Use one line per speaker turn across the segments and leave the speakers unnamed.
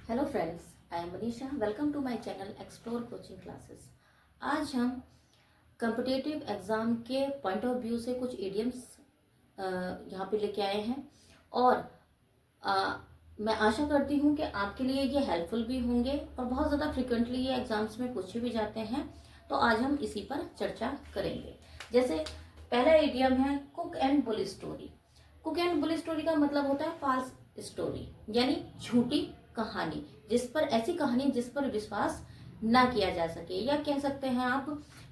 Hello friends, I am Manisha. Welcome to my channel explore coaching classes. आज हम competitive exam के point of view से कुछ idioms यहाँ पे लेके आए हैं और अ, मैं आशा करती हूँ कि आपके लिए ये हेल्पफुल भी होंगे और बहुत ज़्यादा फ्रिक्वेंटली ये एग्ज़ाम्स में पूछे भी जाते हैं। तो आज हम इसी पर चर्चा करेंगे। जैसे पहला इडियम है cook and bull story. Cook and bull story का मतलब होता है फॉल्स स्टोरी, यानी झूठी कहानी, जिस पर ऐसी कहानी जिस पर विश्वास ना किया जा सके। या कह सकते हैं आप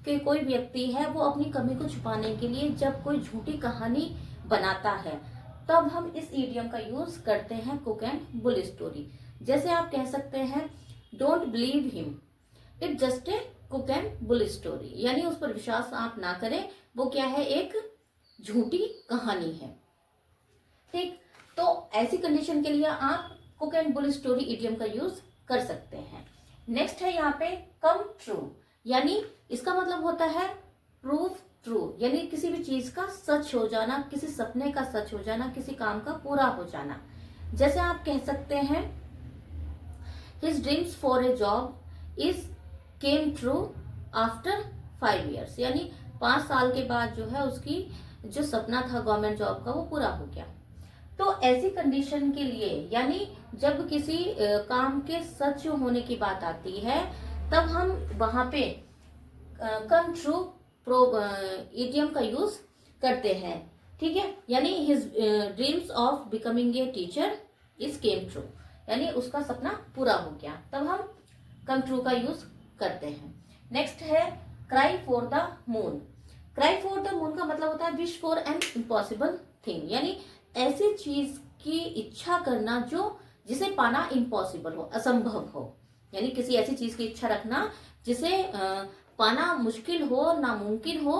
कि कोई व्यक्ति है वो अपनी कमी को छुपाने के लिए जब कोई झूठी कहानी बनाता है तब हम इस इडियम का यूज करते हैं कुक एंड बुल स्टोरी। जैसे आप कह सकते हैं don't believe him, it just a cook and bull story, यानी उस पर विश्वास आप ना करें, वो क्या है, एक झूठी कहानी है। ठीक, तो ऐसी कंडीशन के लिए आप cook and bull story idiom का यूज कर सकते हैं। नेक्स्ट है यहाँ पे कम ट्रू, यानी इसका मतलब होता है प्रूफ ट्रू, यानी किसी भी चीज का सच हो जाना, किसी सपने का सच हो जाना, किसी काम का पूरा हो जाना। जैसे आप कह सकते हैं his dreams for a job is came true after 5 years, यानी 5 साल के बाद जो है उसकी जो सपना था गवर्नमेंट जॉब का वो पूरा हो गया। तो ऐसी कंडीशन के लिए, यानी जब किसी काम के सच होने की बात आती है तब हम वहां पे कम ट्रू इडियम का यूज करते हैं। ठीक है, यानी his dreams of becoming a teacher is came true, यानी उसका सपना पूरा हो गया, तब हम कम ट्रू का यूज करते हैं। नेक्स्ट है cry for the moon. Cry for the moon का मतलब होता है wish for an impossible thing, यानी ऐसी चीज की इच्छा करना जो जिसे पाना इम्पॉसिबल हो, असंभव हो, यानी किसी ऐसी चीज की इच्छा रखना जिसे पाना मुश्किल हो, नामुमकिन हो,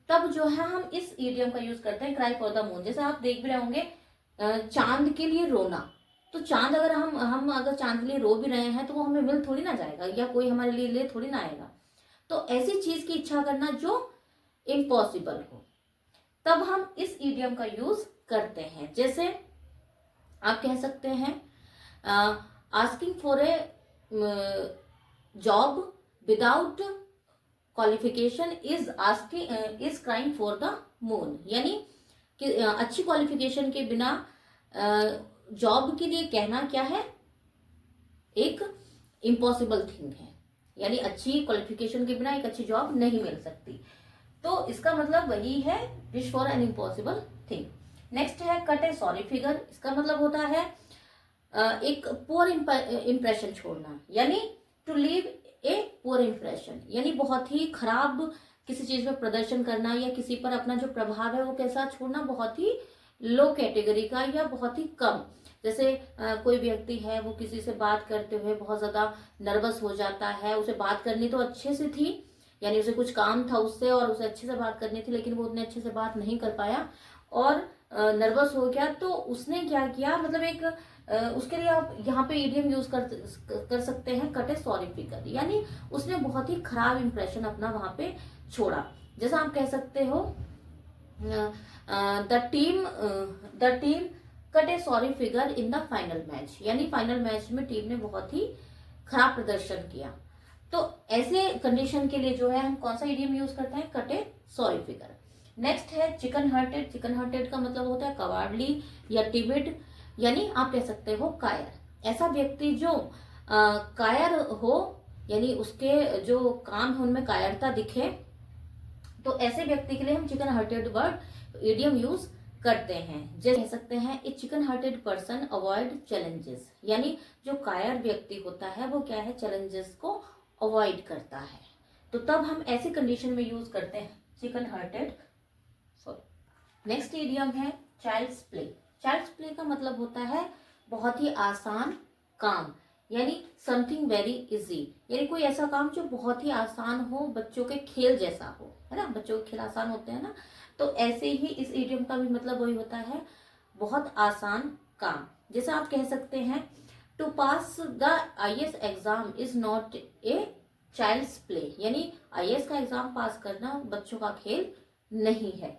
तब जो है हम इस इडियम का यूज करते हैं क्राई फॉर द मून। जैसे आप देख भी रहे होंगे चांद के लिए रोना, तो चांद अगर हम अगर चांद के लिए रो भी रहे हैं तो वो हमें मिल थोड़ी ना जाएगा, या कोई हमारे लिए ले थोड़ी ना आएगा। तो ऐसी चीज की इच्छा करना जो इम्पॉसिबल हो, तब हम इस इडियम का यूज करते हैं। जैसे आप कह सकते हैं asking for a job without qualification is asking is crying for the moon, यानी कि अच्छी क्वालिफिकेशन के बिना जॉब के लिए कहना क्या है, एक इम्पॉसिबल थिंग है, यानी अच्छी क्वालिफिकेशन के बिना एक अच्छी जॉब नहीं मिल सकती। तो इसका मतलब वही है wish for an impossible thing. Next है कट ए सॉरी फिगर। इसका मतलब होता है एक पुअर इंप्रेशन छोड़ना, यानी to leave a poor impression, यानी बहुत ही खराब किसी चीज में प्रदर्शन करना या किसी पर अपना जो प्रभाव है वो कैसा छोड़ना, बहुत ही लो कैटेगरी का या बहुत ही कम। जैसे कोई व्यक्ति है वो किसी से बात करते हुए बहुत ज्यादा नर्वस हो जाता है, उसे बात करनी तो अच्छे से थी, यानी उसे कुछ काम था उससे और उसे अच्छे से बात करनी थी, लेकिन वो उतने अच्छे से बात नहीं कर पाया और नर्वस हो गया। तो उसने क्या किया, मतलब एक उसके लिए आप यहाँ पे इडियम यूज कर सकते हैं कट ए सॉरी फिगर, यानी उसने बहुत ही खराब इंप्रेशन अपना वहां पे छोड़ा। जैसा आप कह सकते हो the team cut a sorry figure in the final match, यानी फाइनल मैच में टीम ने बहुत ही खराब प्रदर्शन किया। तो ऐसे कंडीशन के लिए जो है हम कौन सा इडियम यूज करते हैं, cut a sorry figure. Next है चिकन हार्टेड। चिकन हार्टेड का मतलब होता है कवार्डली या टिबिड, यानी आप कह सकते हो कायर। ऐसा व्यक्ति जो कायर हो, यानी उसके जो काम है उनमें कायरता दिखे, तो ऐसे व्यक्ति के लिए हम chicken hearted word idiom use करते हैं। जैसे कह सकते हैं a chicken hearted person avoid challenges, यानी जो कायर व्यक्ति होता है वो क्या है, चैलेंजेस को अवॉइड करता है। तो तब हम ऐसी कंडीशन में यूज करते हैं chicken hearted. Sorry. Next idiom है चाइल्ड्स प्ले। चाइल्ड्स प्ले का मतलब होता है बहुत ही आसान काम, यानी समथिंग वेरी इजी, यानी कोई ऐसा काम जो बहुत ही आसान हो, बच्चों के खेल जैसा हो, है ना, बच्चों के खेल आसान होते हैं ना। तो ऐसे ही इस इडियम का भी मतलब वही होता है, बहुत आसान काम। जैसे आप कह सकते हैं to pass the IAS exam is not a child's play, यानी आईएएस का एग्जाम पास करना बच्चों का खेल नहीं है।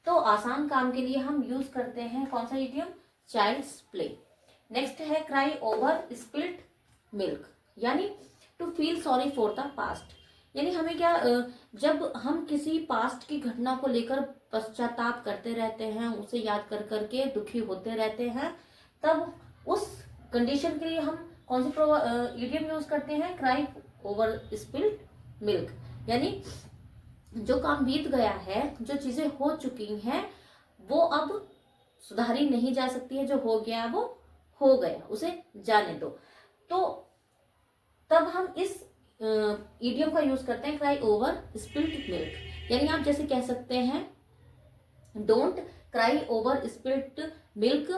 तो आसान काम के लिए हम यूज करते हैं कौन सा इडियम, चाइल्ड्स प्ले। नेक्स्ट है क्राई ओवर स्पिल्ट मिल्क, यानी to feel sorry for the past. यानी हमें क्या, जब हम किसी पास्ट की घटना को लेकर पश्चाताप करते रहते हैं, उसे याद कर करके दुखी होते रहते हैं, तब उस कंडीशन के लिए हम कौन सी इडियम यूज करते हैं, क्राई ओवर स्पिल्ड मिल्क। यानी जो काम बीत गया है, जो चीजें हो चुकी हैं, वो अब सुधारी नहीं जा सकती है। जो हो गया वो हो गया, उसे जाने दो। तो तब हम इस इडियम का यूज करते हैं, क्राई ओवर स्पिल्ड मिल्क। यानी आप जैसे कह सकते हैं, don't cry over spilled milk,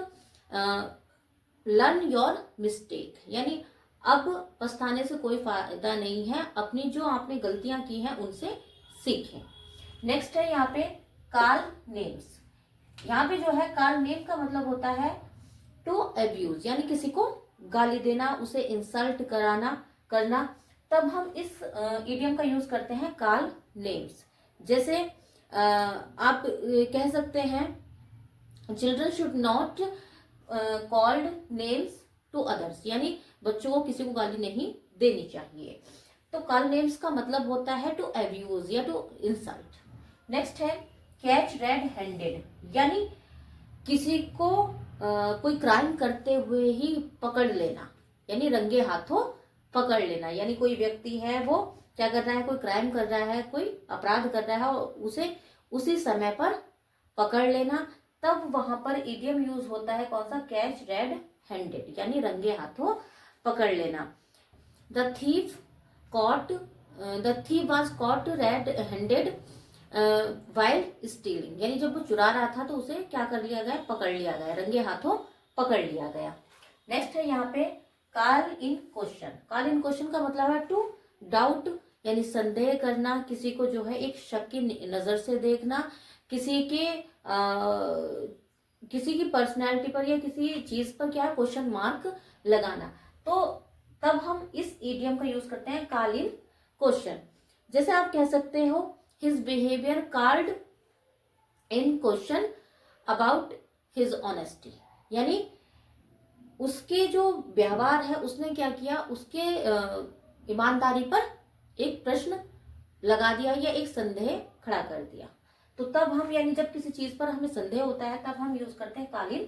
learn your mistake. यानी अब पछताने से कोई फायदा नहीं है, अपनी जो आपने गलतियां की हैं उनसे सीखें। नेक्स्ट है यहाँ पे कॉल नेम्स। यहाँ पे जो है कॉल नेम का मतलब होता है टू अब्यूज, यानी किसी को गाली देना, उसे इंसल्ट करना। तब हम इस इडियम का यूज करते हैं कॉल नेम्स। जैसे आप कह सकते हैं, children should not called names to others, यानी बच्चों को किसी को गाली नहीं देनी चाहिए। तो कॉल नेम्स का मतलब होता है टू अब्यूज या टू इंसल्ट। नेक्स्ट है कैच रेड हैंडेड, यानी किसी को कोई क्राइम करते हुए ही पकड़ लेना, यानी रंगे हाथों पकड़ लेना। यानी कोई व्यक्ति है, वो क्या कर रहा है, कोई क्राइम कर रहा है, कोई अपराध कर रहा है, और उसे उसी समय पर पकड़ लेना। तब वहां पर इडियम यूज होता है कौन सा, कैच रेड हैंडेड, यानी रंगे हाथों पकड़ लेना। The thief was cot red handed wild stealing, यानी जब वो चुरा रहा था तो उसे क्या कर लिया गया, पकड़ लिया गया, रंगे हाथों पकड़ लिया गया। नेक्स्ट है यहाँ पे call in question. Call in question का मतलब है टू डाउट, यानी संदेह करना, किसी को जो है एक शक की नजर से देखना, किसी की पर्सनैलिटी पर या किसी चीज पर क्या क्वेश्चन मार्क लगाना। तो तब हम इस इडियम का यूज करते हैं कॉल इन क्वेश्चन। जैसे आप कह सकते हो, his behaviour called in question about his honesty, यानी उसके जो व्यवहार है, उसने क्या किया, उसके ईमानदारी पर एक प्रश्न लगा दिया या एक संदेह खड़ा कर दिया। तो तब हम, यानी जब किसी चीज पर हमें संदेह होता है, तब हम यूज करते हैं कॉल इन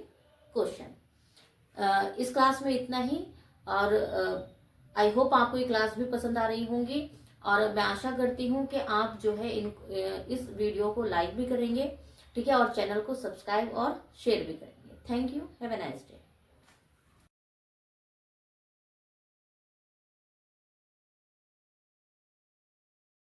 क्वेश्चन। इस क्लास में इतना ही, और आई होप आपको ये क्लास भी पसंद आ रही होंगी, और मैं आशा करती हूँ कि आप जो है इस वीडियो को लाइक भी करेंगे, ठीक है, और चैनल को सब्सक्राइब और शेयर भी करेंगे। Thank you, have a nice day.